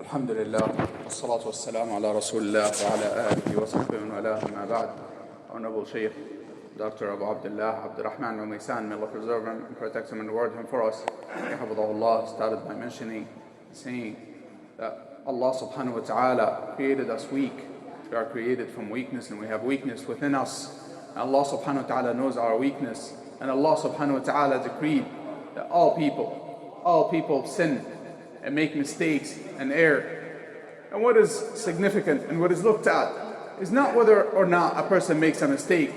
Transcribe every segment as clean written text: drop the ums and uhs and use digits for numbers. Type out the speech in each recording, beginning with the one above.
الحمد لله والصلاة والسلام على رسول الله وعلى آله وصحبه ومن والاه أما بعد. Honorable Sheikh, Dr. Abdullah, Abdurrahman, Al-Omaisan, may Allah preserve him and protect him and reward him for us. حفظه Allah started by saying that Allah subhanahu wa ta'ala created us weak. We are created from weakness and we have weakness within us. And Allah subhanahu wa ta'ala knows our weakness. And Allah subhanahu wa ta'ala decreed that all people sin and make mistakes and err. And what is significant and what is looked at is not whether or not a person makes a mistake,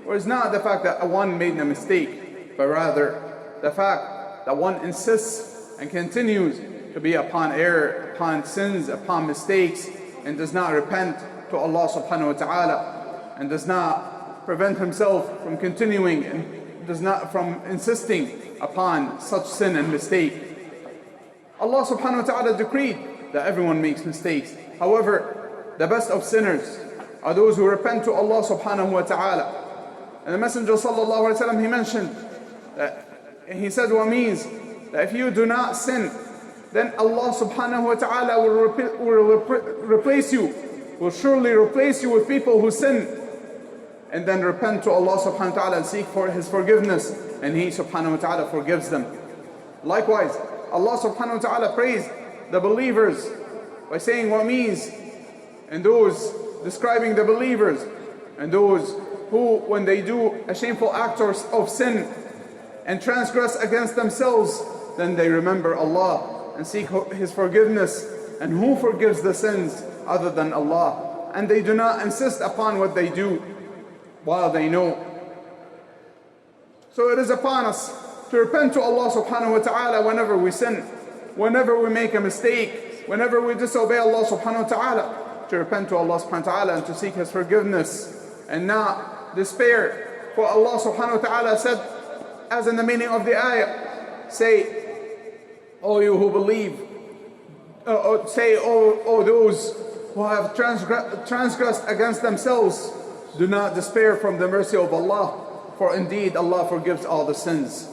or is not the fact that one made a mistake, but rather the fact that one insists and continues to be upon error, upon sins, upon mistakes, and does not repent to Allah subhanahu wa ta'ala, and does not prevent himself from continuing and does not from insisting upon such sin and mistake. Allah subhanahu wa ta'ala decreed that everyone makes mistakes. However, the best of sinners are those who repent to Allah subhanahu wa ta'ala. And the Messenger sallallahu alayhi wa sallam, he mentioned that, he said what means that if you do not sin, then Allah subhanahu wa ta'ala will surely replace you with people who sin. And then repent to Allah subhanahu wa ta'ala and seek for His forgiveness, and He subhanahu wa ta'ala forgives them. Likewise, Allah subhanahu wa ta'ala praised the believers by saying what means, and those describing the believers, and those who, when they do a shameful act of sin and transgress against themselves, then they remember Allah and seek His forgiveness. And who forgives the sins other than Allah? And they do not insist upon what they do while they know. So it is upon us to repent to Allah subhanahu wa ta'ala whenever we sin, whenever we make a mistake, whenever we disobey Allah subhanahu wa ta'ala, to repent to Allah subhanahu wa ta'ala and to seek His forgiveness and not despair. For Allah subhanahu wa ta'ala said, as in the meaning of the ayah, say, O you who believe, say, O those who have transgressed against themselves, do not despair from the mercy of Allah, for indeed Allah forgives all the sins.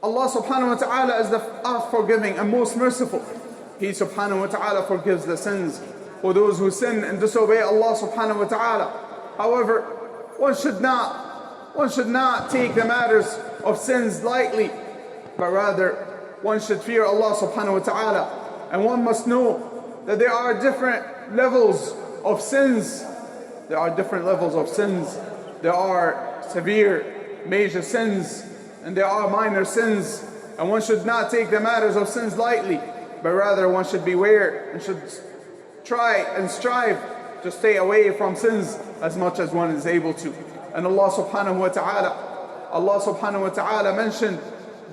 Allah subhanahu wa ta'ala is the forgiving and most merciful. He subhanahu wa ta'ala forgives the sins for those who sin and disobey Allah subhanahu wa ta'ala. However, one should not take the matters of sins lightly, but rather one should fear Allah subhanahu wa ta'ala. And one must know that there are different levels of sins. There are different levels of sins. There are severe, major sins, and there are minor sins. And one should not take the matters of sins lightly, but rather one should beware and should try and strive to stay away from sins as much as one is able to. And Allah subhanahu wa ta'ala mentioned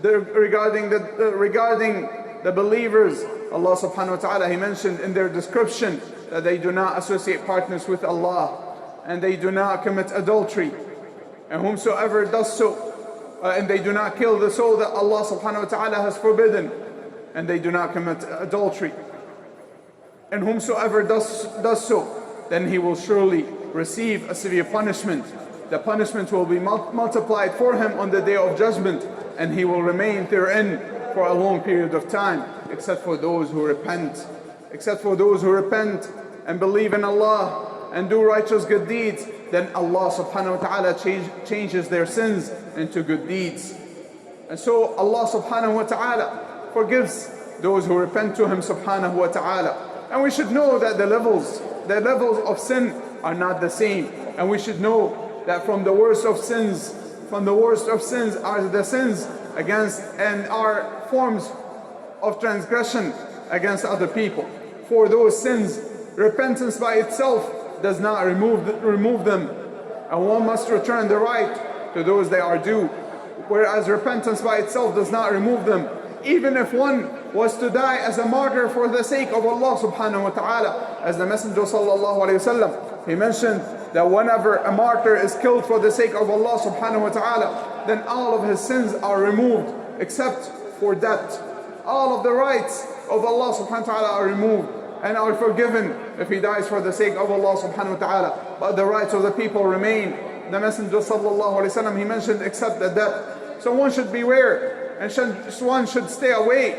regarding the believers, Allah subhanahu wa ta'ala, He mentioned in their description that they do not associate partners with Allah, and they do not commit adultery, and whomsoever does so, and they do not kill the soul that Allah subhanahu wa ta'ala has forbidden, and they do not commit adultery, and whomsoever does so, then he will surely receive a severe punishment. The punishment will be multiplied for him on the day of judgment, and he will remain therein for a long period of time, except for those who repent. Except for those who repent and believe in Allah and do righteous good deeds, then Allah subhanahu wa ta'ala changes their sins into good deeds. And so Allah subhanahu wa ta'ala forgives those who repent to Him subhanahu wa ta'ala. And we should know that the levels of sin are not the same. And we should know that from the worst of sins are the sins against and are forms of transgression against other people. For those sins, repentance by itself does not remove them, and one must return the right to those they are due, whereas repentance by itself does not remove them. Even if one was to die as a martyr for the sake of Allah subhanahu wa ta'ala, as the Messenger sallallahu alayhi wa sallam, he mentioned that whenever a martyr is killed for the sake of Allah subhanahu wa ta'ala, then all of his sins are removed except for death. All of the rights of Allah subhanahu wa ta'ala are removed and are forgiven if he dies for the sake of Allah subhanahu wa ta'ala, but the rights of the people remain. The Messenger sallallahu alayhi wa sallam, he mentioned except the death. So one should beware and one should stay away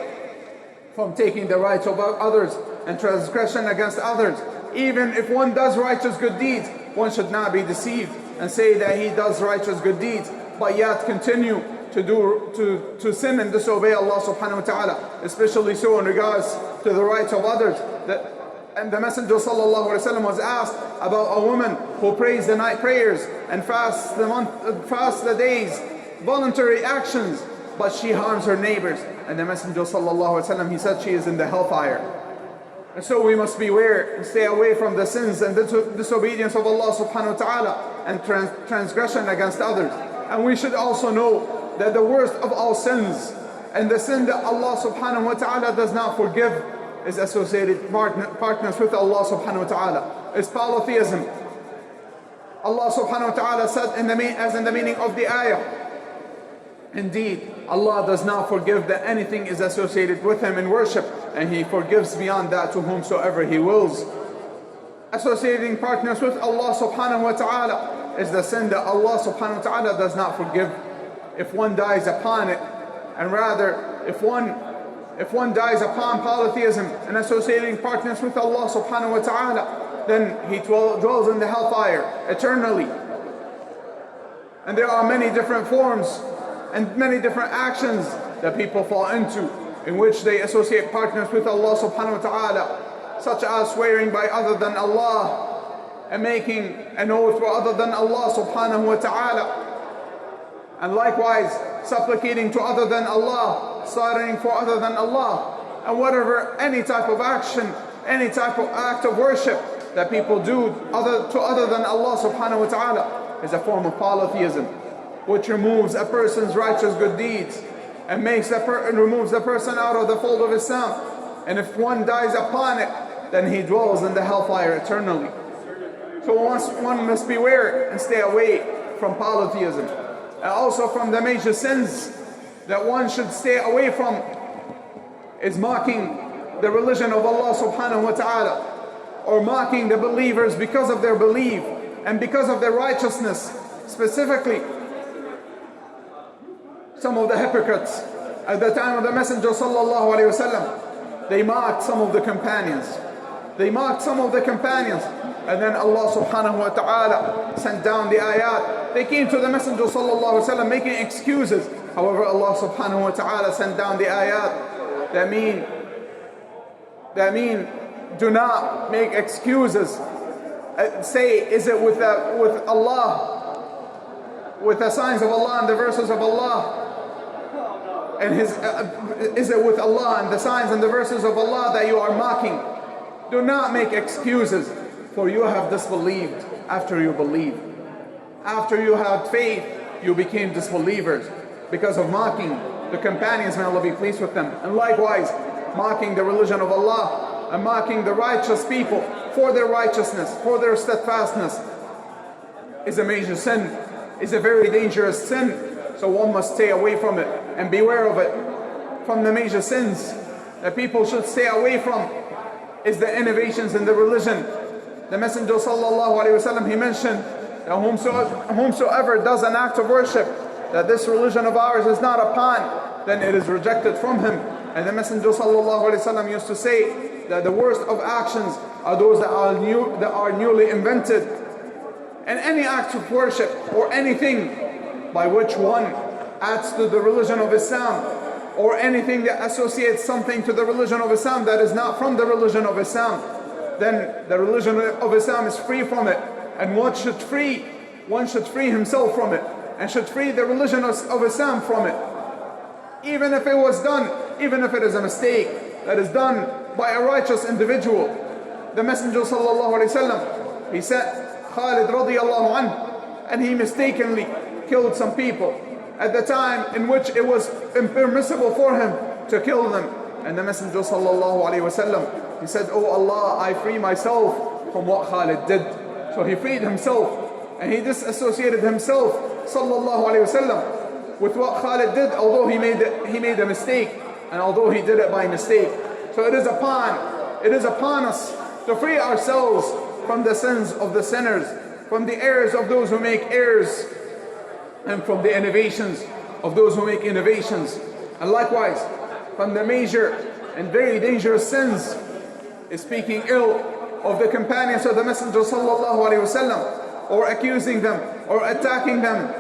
from taking the rights of others and transgression against others. Even if one does righteous good deeds, one should not be deceived and say that he does righteous good deeds, but yet continue to sin and disobey Allah subhanahu wa ta'ala, especially so in regards to the rights of others. And the Messenger sallallahu alaihi wasallam was asked about a woman who prays the night prayers and fasts the days, voluntary actions, but she harms her neighbors. And the Messenger sallallahu alaihi wasallam, he said she is in the hellfire. And so we must beware and stay away from the sins and disobedience of Allah subhanahu wa ta'ala and transgression against others. And we should also know that the worst of all sins and the sin that Allah subhanahu wa ta'ala does not forgive is associated partners with Allah subhanahu wa ta'ala. It's polytheism. Allah subhanahu wa ta'ala said as in the meaning of the ayah, indeed, Allah does not forgive that anything is associated with Him in worship, and He forgives beyond that to whomsoever He wills. Associating partners with Allah subhanahu wa ta'ala is the sin that Allah subhanahu wa ta'ala does not forgive if one dies upon it. And rather, if one dies upon polytheism and associating partners with Allah subhanahu wa ta'ala, then he dwells in the hellfire eternally. And there are many different forms and many different actions that people fall into in which they associate partners with Allah subhanahu wa ta'ala, such as swearing by other than Allah and making an oath for other than Allah subhanahu wa ta'ala, and likewise supplicating to other than Allah, slaughtering for other than Allah, and whatever, any type of action, any type of act of worship that people do to other than Allah subhanahu wa ta'ala is a form of polytheism, which removes a person's righteous good deeds and removes the person out of the fold of Islam. And if one dies upon it, then he dwells in the hellfire eternally. So one must beware and stay away from polytheism. And also from the major sins that one should stay away from is mocking the religion of Allah subhanahu wa ta'ala, or mocking the believers because of their belief and because of their righteousness. Specifically, some of the hypocrites at the time of the Messenger sallallahu alaihi wasallam, they mocked some of the companions. And then Allah subhanahu wa ta'ala sent down the ayat. They came to the Messenger sallallahu alaihi wasallam making excuses. However, Allah subhanahu wa ta'ala sent down the ayat that mean do not make excuses. Say, is it with Allah, with the signs of Allah and the verses of Allah, and is it with Allah and the signs and the verses of Allah that you are mocking? Do not make excuses, for you have disbelieved after you believed. After you had faith, you became disbelievers because of mocking the companions, may Allah be pleased with them. And likewise, mocking the religion of Allah and mocking the righteous people for their righteousness, for their steadfastness is a major sin, is a very dangerous sin. So one must stay away from it and beware of it. From the major sins that people should stay away from is the innovations in the religion. The Messenger sallallahu alaihi wasallam, he mentioned that whomsoever does an act of worship that this religion of ours is not upon, then it is rejected from him. And the Messenger sallallahu alaihi wasallam used to say that the worst of actions are those that are newly invented. And any act of worship or anything by which one adds to the religion of Islam, or anything that associates something to the religion of Islam that is not from the religion of Islam, then the religion of Islam is free from it. And one should free himself from it, and should free the religion of Islam from it. Even if it is a mistake that is done by a righteous individual. The Messenger sallallahu alaihi wasallam, he sent Khalid radiyallahu anhu, and he mistakenly killed some people at the time in which it was impermissible for him to kill them. And the Messenger sallallahu alaihi wasallam, he said, "Oh Allah, I free myself from what Khalid did." So he freed himself, and he disassociated himself sallallahu alaihi wasallam with what Khalid did, although he made a mistake, and although he did it by mistake. So it is upon us to free ourselves from the sins of the sinners, from the errors of those who make errors, and from the innovations of those who make innovations. And likewise, from the major and very dangerous sins is speaking ill of the companions of the Messenger sallallahu alaihi wasallam, or accusing them, or attacking them,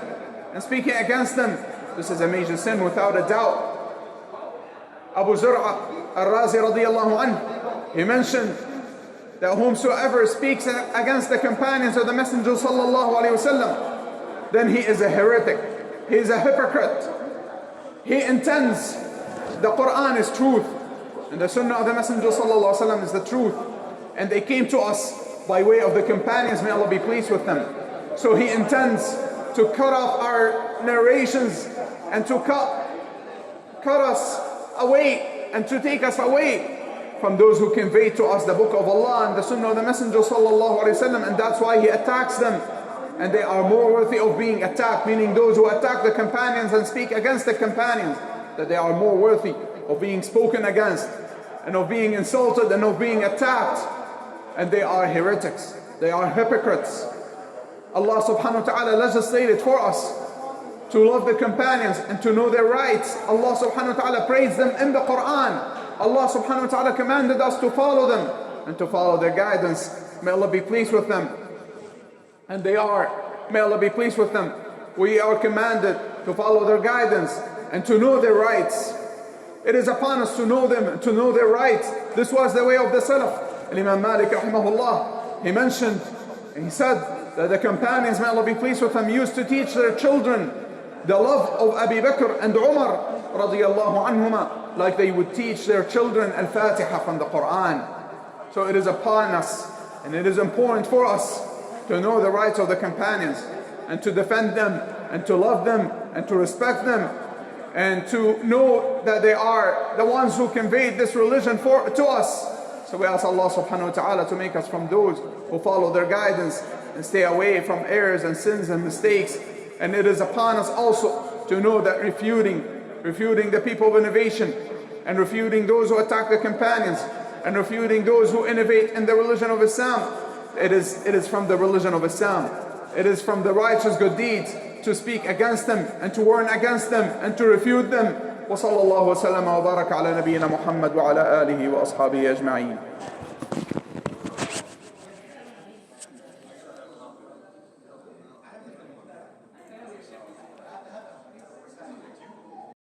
and speaking against them. This is a major sin without a doubt. Abu Zur'a al-Razi radiyallahu anhu, he mentioned that whomsoever speaks against the companions of the Messenger sallallahu alaihi wasallam, then he is a heretic, he is a hypocrite. He intends the Quran is truth, and the Sunnah of the Messenger sallallahu alaihi wasallam is the truth, and they came to us by way of the companions, may Allah be pleased with them. So he intends to cut off our narrations and to cut us away and to take us away from those who convey to us the book of Allah and the Sunnah of the Messenger sallallahu alaihi wasallam, and that's why he attacks them. And they are more worthy of being attacked, meaning those who attack the companions and speak against the companions, that they are more worthy of being spoken against and of being insulted and of being attacked. And they are heretics, they are hypocrites. Allah subhanahu wa ta'ala legislated for us to love the companions and to know their rights. Allah subhanahu wa ta'ala praised them in the Quran. Allah subhanahu wa ta'ala commanded us to follow them and to follow their guidance. May Allah be pleased with them. And they are, may Allah be pleased with them. We are commanded to follow their guidance and to know their rights. It is upon us to know them, to know their rights. This was the way of the Salaf. Imam Malik rahimahullah, he mentioned, he said that the companions, may Allah be pleased with them, used to teach their children the love of Abu Bakr and Umar radiyallahu anhuma, like they would teach their children Al-Fatiha from the Quran. So it is upon us, and it is important for us to know the rights of the companions, and to defend them, and to love them, and to respect them, and to know that they are the ones who conveyed this religion to us. So we ask Allah subhanahu wa ta'ala to make us from those who follow their guidance and stay away from errors and sins and mistakes. And it is upon us also to know that refuting the people of innovation, and refuting those who attack the companions, and refuting those who innovate in the religion of Islam, it is from the religion of Islam. It is from the righteous good deeds to speak against them and to warn against them and to refute them. وصلى الله وسلم وبارك على نبينا محمد وعلى آله وأصحابه أجمعين.